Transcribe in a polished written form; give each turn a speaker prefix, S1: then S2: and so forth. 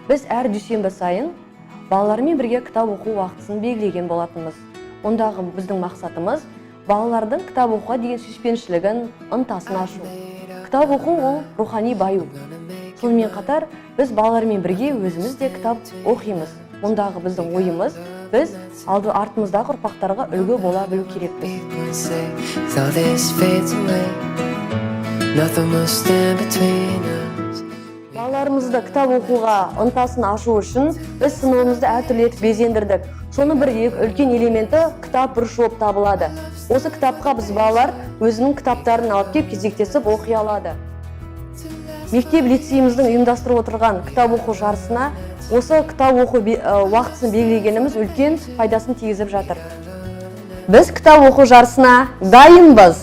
S1: Біз әр дүйсенбі сайын балалармен бірге кітап оқу уақытысын белгілеген болатынбыз. Ондағы біздің мақсатымыз балалардың кітап оқуға деген сүйіспеншілігін, ынтасын ашу. Кітап оқу ол рухани баю. Сонымен қатар біз балалармен бірге өзіміз де кітап оқимыз. Ондағы біздің ойымыз, біз артымыздағы ұрпақтарға үлгі бола білу керекпіз. Балаларымызды кітап оқуға ынтасын ашу үшін біз сыныбымызды әртүрлі етіп безендірдік. Соның бір үлкен элементі кітап бұрышы болып табылады. Осы кітапқа біз балалар өзінің кітаптарын алып келіп кезектесіп оқи алады. Мектеп лицейіміздің ұйымдастырып отырған кітап оқу жарысына осы кітап оқу уақытысын белгілегеніміз үлкен пайдасын тигізіп жатыр. Біз кітап оқу жарысына дайынбыз.